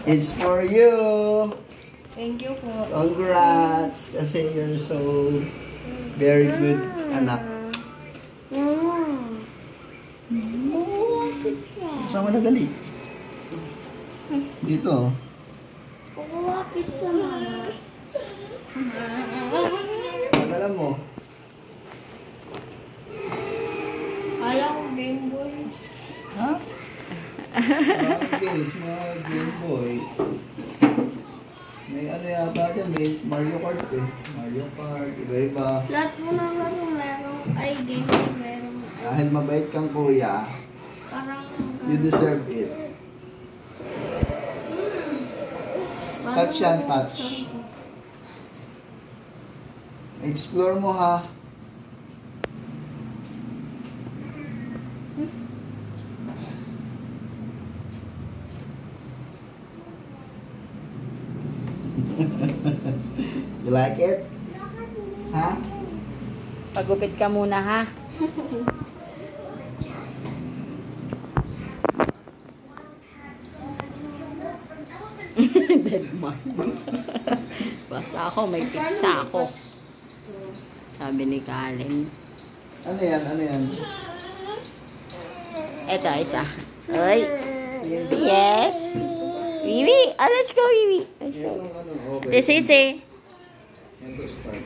It's for you. Thank you po. Congrats. Kasi you're so very good anak. Saan mo na dali? Dito. Kukuha pizza, mama. Alam mo. Kala ko Game Boy. Ha? Games, mga Game Boy. May ano yata dyan, may Mario Kart eh. Mario Kart, iba-iba. Lahat po ng laro meron. Ay, Game Boy meron. Dahil mabait kang kuya, Parang... you deserve it. Touch yan, touch. Explore mo ha. You like it? Ha? Pagupit ka muna, ha? Dead man. Basta ako, may pizza ako. Sabi ni Kalin. Ano yan? Ano yan? Eto, isa. Oy. Yes. Wiwi. Oh, let's go, Wiwi. Let's go. Yan, ano, okay. This is Yan to start.